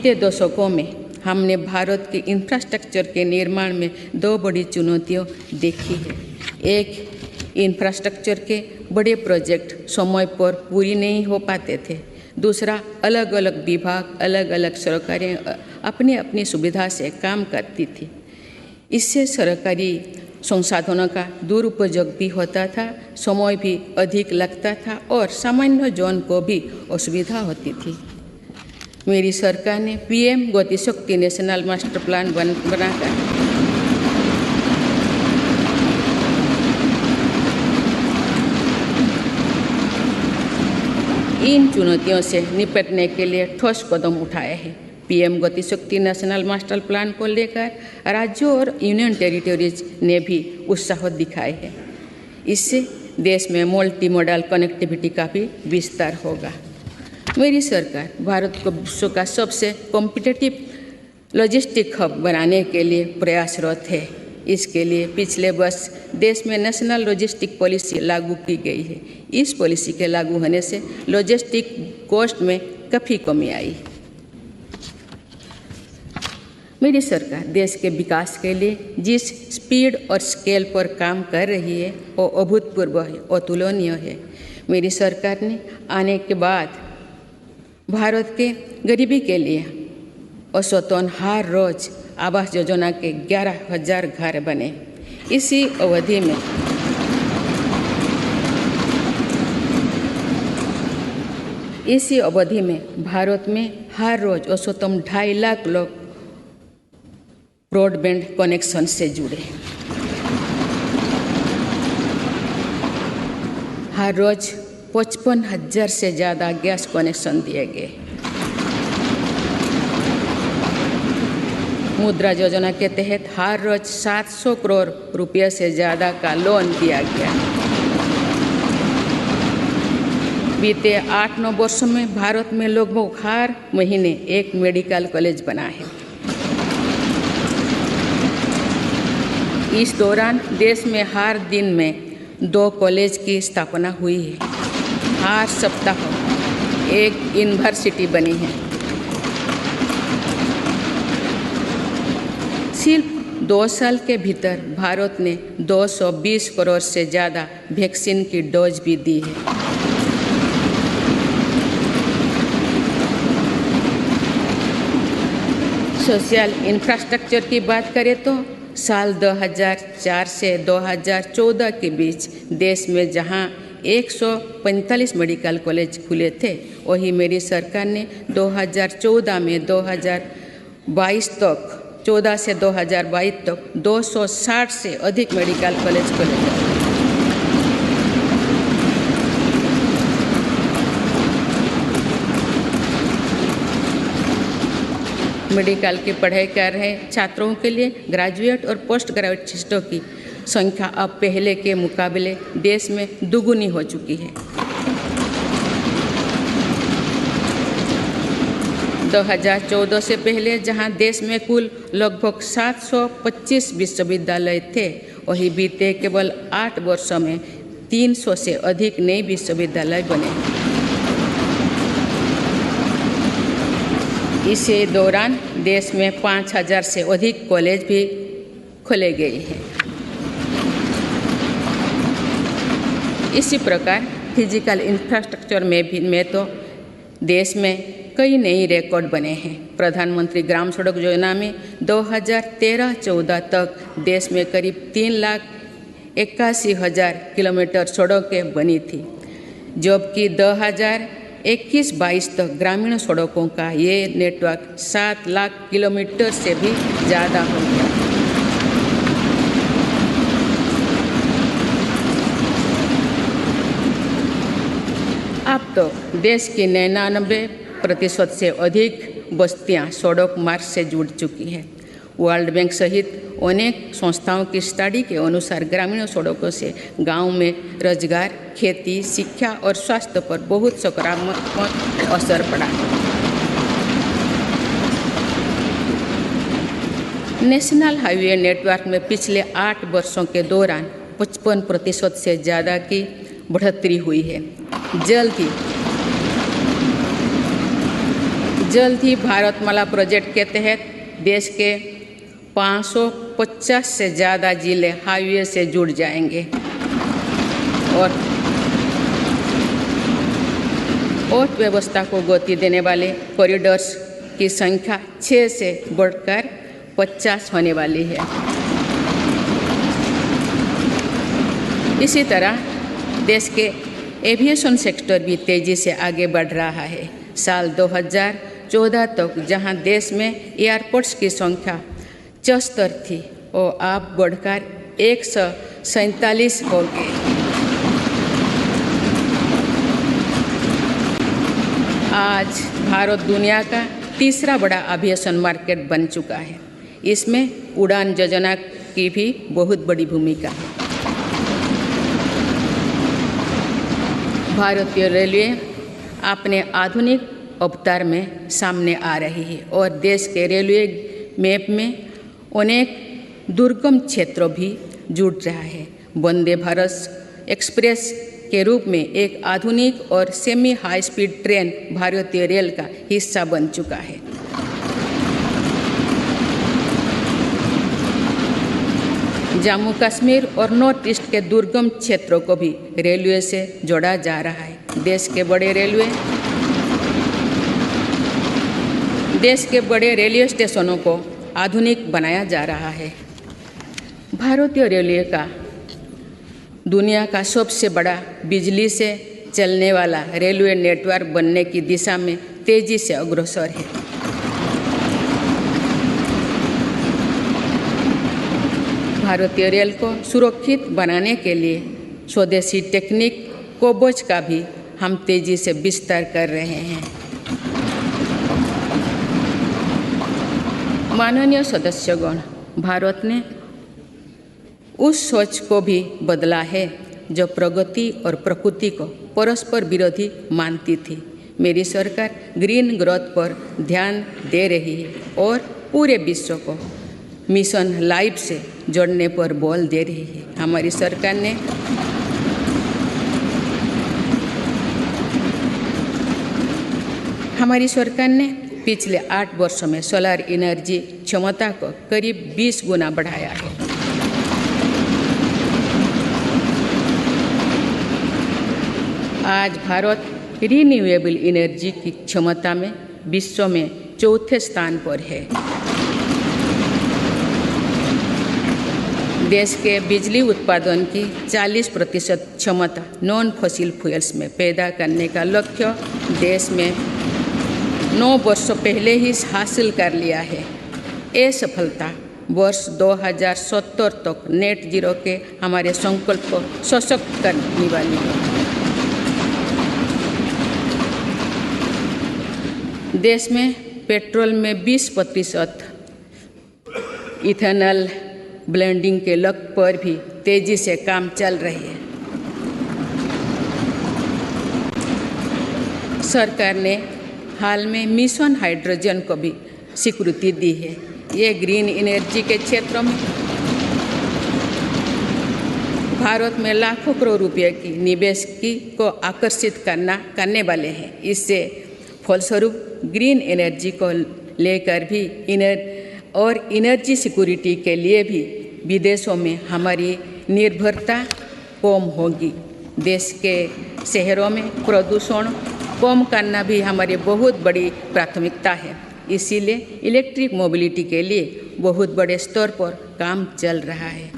बीते दशकों में हमने भारत के इंफ्रास्ट्रक्चर के निर्माण में दो बड़ी चुनौतियां देखी है। एक, इंफ्रास्ट्रक्चर के बड़े प्रोजेक्ट समय पर पूरी नहीं हो पाते थे। दूसरा, अलग अलग विभाग, अलग अलग सरकारें अपनी अपनी सुविधा से काम करती थी। इससे सरकारी संसाधनों का दुरुपयोग भी होता था, समय भी अधिक लगता था और सामान्य जन को भी असुविधा होती थी। मेरी सरकार ने पीएम गति शक्ति नेशनल मास्टर प्लान बनाकर इन चुनौतियों से निपटने के लिए ठोस कदम उठाए हैं। पीएम गति शक्ति नेशनल मास्टर प्लान को लेकर राज्यों और यूनियन टेरिटरीज ने भी उत्साह दिखाए हैं। इससे देश में मल्टी मॉडल कनेक्टिविटी का भी विस्तार होगा। मेरी सरकार भारत को विश्व का सबसे कॉम्पिटिटिव लॉजिस्टिक हब बनाने के लिए प्रयासरत है। इसके लिए पिछले वर्ष देश में नेशनल लॉजिस्टिक पॉलिसी लागू की गई है। इस पॉलिसी के लागू होने से लॉजिस्टिक कॉस्ट में काफ़ी कमी आई। मेरी सरकार देश के विकास के लिए जिस स्पीड और स्केल पर काम कर रही है वो अभूतपूर्व है, अतुलनीय है। मेरी सरकार ने आने के बाद भारत के गरीबी के लिए औसतन हर रोज आवास योजना के 11,000 घर बने। इसी अवधि में भारत में हर रोज औसतन 2.5 लाख लोग ब्रॉडबैंड कनेक्शन से जुड़े। हर रोज 55,000 से ज़्यादा गैस कनेक्शन दिए गए। मुद्रा योजना के तहत हर रोज 700 करोड़ रुपये से ज़्यादा का लोन दिया गया। बीते 8-9 वर्षों में भारत में लगभग हर महीने एक मेडिकल कॉलेज बना है। इस दौरान देश में हर दिन में 2 कॉलेज की स्थापना हुई है। हर सप्ताह एक यूनिवर्सिटी बनी है। सिर्फ 2 साल के भीतर भारत ने 220 करोड़ से ज़्यादा वैक्सीन की डोज भी दी है। सोशल इंफ्रास्ट्रक्चर की बात करें तो साल 2004 से 2014 के बीच देश में जहां 145 मेडिकल कॉलेज खुले थे, वही मेरी सरकार ने 2014 में 2022 तक 14 से 2022 तक 260 से अधिक मेडिकल कॉलेज खोले थे। मेडिकल की पढ़ाई कर रहे छात्रों के लिए ग्रेजुएट और पोस्ट ग्रेजुएटों की संख्या अब पहले के मुकाबले देश में दुगुनी हो चुकी है। 2014 से पहले जहां देश में कुल लगभग 725 विश्वविद्यालय थे, वही बीते केवल 8 वर्षों में 300 से अधिक नए विश्वविद्यालय बने। इसी दौरान देश में 5,000 से अधिक कॉलेज भी खोले गए हैं। इसी प्रकार फिजिकल इंफ्रास्ट्रक्चर में तो देश में कई नए रिकॉर्ड बने हैं। प्रधानमंत्री ग्राम सड़क योजना में 2013-14 तक देश में करीब 3,81,000 किलोमीटर सड़कें बनी थी, जबकि 2021-22 तक ग्रामीण सड़कों का ये नेटवर्क 7 लाख किलोमीटर से भी ज़्यादा हो गया। अब तो देश की 99% से अधिक बस्तियां सड़क मार्ग से जुड़ चुकी हैं। वर्ल्ड बैंक सहित अनेक संस्थाओं की स्टडी के अनुसार ग्रामीण सड़कों से गांव में रोजगार, खेती, शिक्षा और स्वास्थ्य पर बहुत सकारात्मक असर पड़ा। नेशनल हाईवे नेटवर्क में पिछले 8 वर्षों के दौरान 55% से ज़्यादा की बढ़ोतरी हुई है। जल्द ही भारतमाला प्रोजेक्ट के तहत देश के 550 से ज़्यादा जिले हाईवे से जुड़ जाएंगे और अर्थव्यवस्था को गति देने वाले कॉरिडोर्स की संख्या 6 से बढ़कर 50 होने वाली है। इसी तरह देश के एविएशन सेक्टर भी तेज़ी से आगे बढ़ रहा है। साल 2014 तक जहां देश में एयरपोर्ट्स की संख्या 74 थी वो अब बढ़कर 147 हो गई। आज भारत दुनिया का तीसरा बड़ा एविएशन मार्केट बन चुका है। इसमें उड़ान योजना की भी बहुत बड़ी भूमिका है। भारतीय रेलवे अपने आधुनिक अवतार में सामने आ रही है और देश के रेलवे मैप में अनेक दुर्गम क्षेत्रों भी जुड़ रहा है। वंदे भारत एक्सप्रेस के रूप में एक आधुनिक और सेमी हाई स्पीड ट्रेन भारतीय रेल का हिस्सा बन चुका है। जम्मू कश्मीर और नॉर्थ ईस्ट के दुर्गम क्षेत्रों को भी रेलवे से जोड़ा जा रहा है। देश के बड़े रेलवे स्टेशनों को आधुनिक बनाया जा रहा है। भारतीय रेलवे का दुनिया का सबसे बड़ा बिजली से चलने वाला रेलवे नेटवर्क बनने की दिशा में तेजी से अग्रसर है। भारतीय रेल को सुरक्षित बनाने के लिए स्वदेशी टेक्निक कोबोज का भी हम तेजी से विस्तार कर रहे हैं। माननीय सदस्यगण, भारत ने उस सोच को भी बदला है जो प्रगति और प्रकृति को परस्पर विरोधी मानती थी। मेरी सरकार ग्रीन ग्रोथ पर ध्यान दे रही है और पूरे विश्व को मिशन लाइफ से जोड़ने पर बल दे रही है। हमारी सरकार ने पिछले 8 वर्षों में सोलर एनर्जी क्षमता को करीब 20 गुना बढ़ाया है। आज भारत रिन्यूएबल एनर्जी की क्षमता में विश्व में चौथे स्थान पर है। देश के बिजली उत्पादन की 40% क्षमता नॉन फॉसिल फ्यूल्स में पैदा करने का लक्ष्य देश में 9 वर्षों पहले ही हासिल कर लिया है। ये सफलता वर्ष 2070 तक नेट जीरो के हमारे संकल्प को सशक्त करने वाली है। देश में पेट्रोल में 20% इथेनॉल ब्लेंडिंग के लक्ष्य पर भी तेजी से काम चल रही है। सरकार ने हाल में मिशन हाइड्रोजन को भी स्वीकृति दी है। ये ग्रीन एनर्जी के क्षेत्रों में भारत में लाखों करोड़ रुपए की निवेश को आकर्षित करने वाले हैं। इससे फलस्वरूप ग्रीन एनर्जी को लेकर भी एनर्जी सिक्योरिटी के लिए भी विदेशों में हमारी निर्भरता कम होगी। देश के शहरों में प्रदूषण कम करना भी हमारी बहुत बड़ी प्राथमिकता है। इसीलिए इलेक्ट्रिक मोबिलिटी के लिए बहुत बड़े स्तर पर काम चल रहा है।